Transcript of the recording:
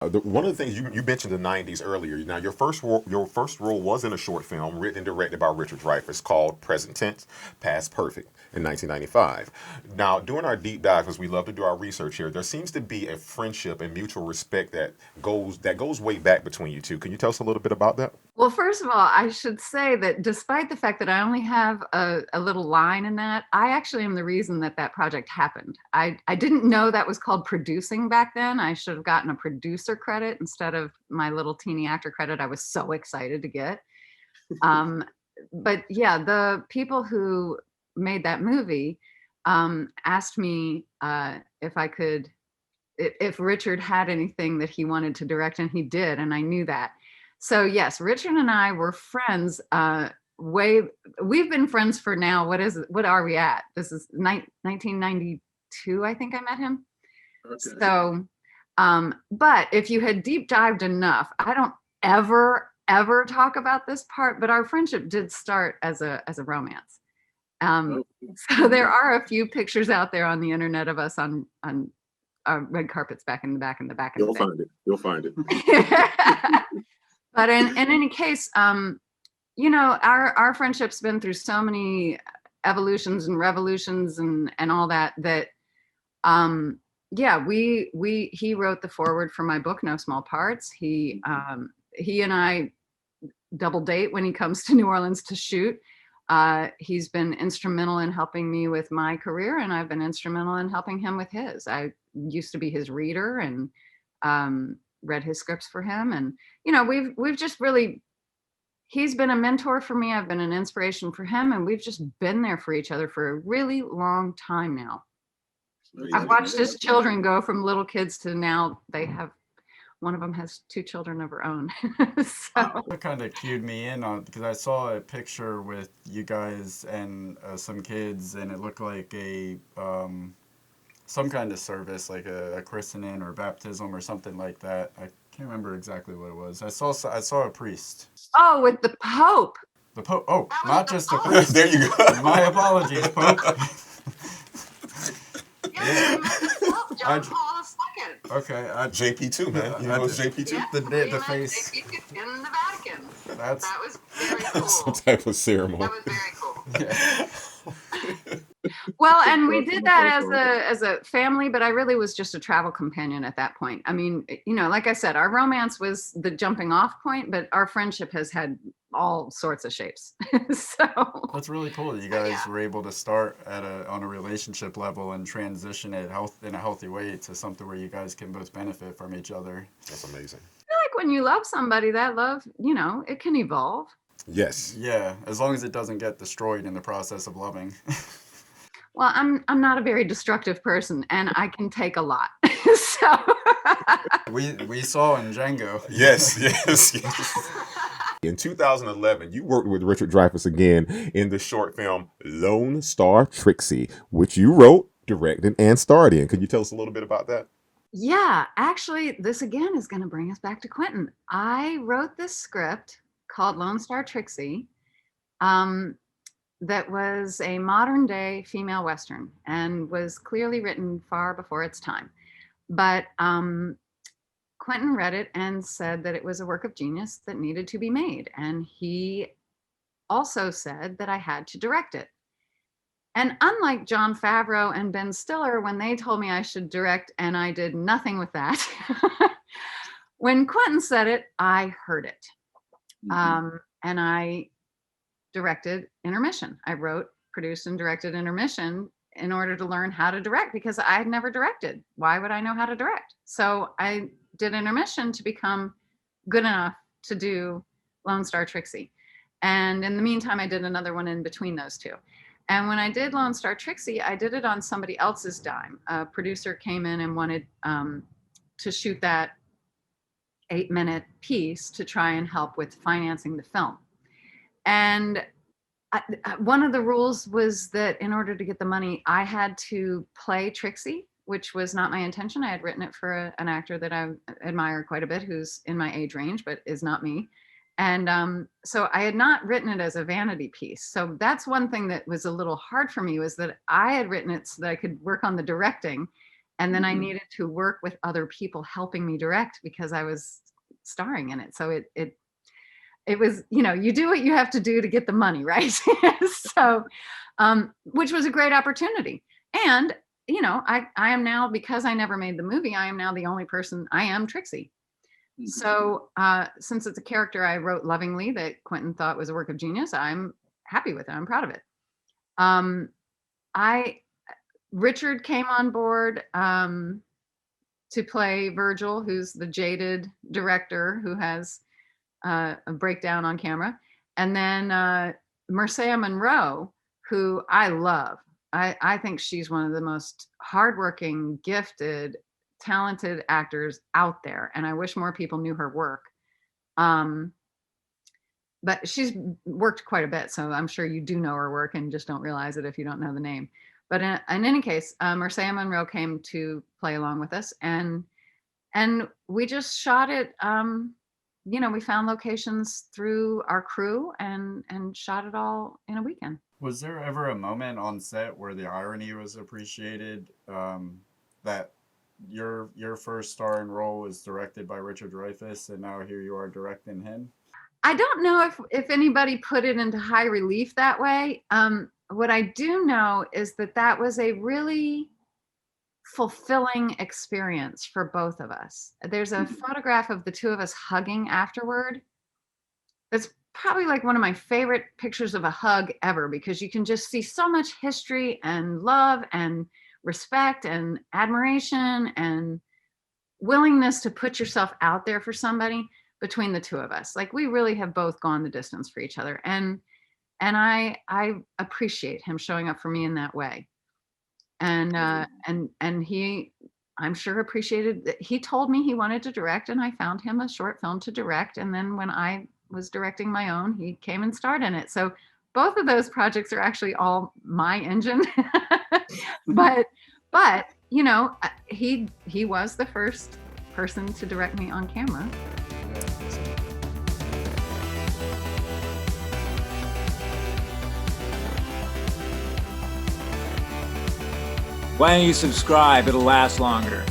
One of the things you mentioned the '90s earlier. Now, your first role was in a short film written and directed by Richard Dreyfuss called Present Tense, Past Perfect in 1995. Now, during our deep dive, because we love to do our research here, there seems to be a friendship and mutual respect that goes way back between you two. Can you tell us a little bit about that? Well, first of all, I should say that despite the fact that I only have a little line in that, I actually am the reason that that project happened. I didn't know that was called producing back then. I should have gotten a producer credit instead of my little teeny actor credit I was so excited to get. Um, but yeah, the people who made that movie asked me if I could, if Richard had anything that he wanted to direct, and he did, and I knew that. So yes, Richard and I were friends. Way We've been friends for now. What are we at? This is 1992. I think I met him. Okay. So, but if you had deep dived enough, I don't ever talk about this part, but our friendship did start as a romance. Um, Oh, so there are a few pictures out there on the internet of us on red carpets back in the you'll day. find it. You'll find it. But in any case, our friendship's been through so many evolutions and revolutions and all that um, yeah, he wrote the foreword for my book, No Small Parts. He and I double date when he comes to New Orleans to shoot. He's been instrumental in helping me with my career, and I've been instrumental in helping him with his. I used to be his reader and read his scripts for him, and we've just really. He's been a mentor for me. I've been an inspiration for him, and we've just been there for each other for a really long time now. Oh, I've yeah. watched his children go from little kids to now they have one of them has two children of her own. So Wow. That kind of cued me in on because I saw a picture with you guys and some kids, and it looked like a some kind of service, like a christening or baptism or something like that. I can't remember exactly what it was. I saw a priest. oh, with the Pope. The Pope. Oh, That was not the just the Pope. priest. There you go. My apologies, Pope. Yeah, Yeah. we met the Pope, I John Paul II. okay. JP2, man. You know it's JP2? Yeah, The we the met face. in the Vatican. That's That was very Some cool. type of ceremony. That was very cool. yeah. Well, Good and we stuff did from the that phone. as a family, but I really was just a travel companion at that point. I mean, like I said, our romance was the jumping off point, but our friendship has had all sorts of shapes. So, That's really cool that you yeah. guys were able to start at on a relationship level and transition it in a healthy way to something where you guys can both benefit from each other. That's amazing. I feel like when you love somebody, that love, it can evolve. Yes. Yeah, as long as it doesn't get destroyed in the process of loving. Well, I'm not a very destructive person, and I can take a lot. So, We saw in Django. Yes, yes, yes. In 2011, you worked with Richard Dreyfuss again in the short film Lone Star Trixie, which you wrote, directed, and starred in. Could you tell us a little bit about that? yeah, actually, this again is going to bring us back to Quentin. I wrote this script called Lone Star Trixie. Um, that was a modern day female Western and was clearly written far before its time. But Quentin read it and said that it was a work of genius that needed to be made. And he also said that I had to direct it. And unlike Jon Favreau and Ben Stiller, when they told me I should direct and I did nothing with that, when Quentin said it, I heard it. And I directed Intermission. I wrote, produced, and directed Intermission in order to learn how to direct because I had never directed. Why would I know how to direct? So I did Intermission to become good enough to do Lone Star Trixie. And in the meantime, I did another one in between those two. And when I did Lone Star Trixie, I did it on somebody else's dime. A producer came in and wanted to shoot that 8-minute piece to try and help with financing the film. And one of the rules was that in order to get the money, I had to play Trixie, which was not my intention. I had written it for an actor that I admire quite a bit, who's in my age range, but is not me. And so I had not written it as a vanity piece. So that's one thing that was a little hard for me, was that I had written it so that I could work on the directing. And then I needed to work with other people helping me direct because I was starring in it. So it was, you do what you have to do to get the money, right? So, which was a great opportunity. And, I am now, because I never made the movie, I am now the only person, I am Trixie. So since it's a character I wrote lovingly that Quentin thought was a work of genius, I'm happy with it. I'm proud of it. Richard came on board to play Virgil, who's the jaded director who has a breakdown on camera. And then Marcia Monroe, who I love. I think she's one of the most hardworking, gifted, talented actors out there. And I wish more people knew her work. But she's worked quite a bit, so I'm sure you do know her work and just don't realize it if you don't know the name. But in any case, Marcia Monroe came to play along with us, and we just shot it. We found locations through our crew and shot it all in a weekend. Was there ever a moment on set where the irony was appreciated, that your first starring role was directed by Richard Dreyfuss, and now here you are directing him? I don't know if anybody put it into high relief that way. What I do know is that was a really fulfilling experience for both of us. There's a photograph of the two of us hugging afterward. That's probably like one of my favorite pictures of a hug ever, because you can just see so much history and love and respect and admiration and willingness to put yourself out there for somebody between the two of us. Like, we really have both gone the distance for each other. And I appreciate him showing up for me in that way. And he, I'm sure, appreciated that. He told me he wanted to direct, and I found him a short film to direct. And then when I was directing my own, he came and starred in it. So both of those projects are actually all my engine. but he was the first person to direct me on camera. Why don't you subscribe? It'll last longer.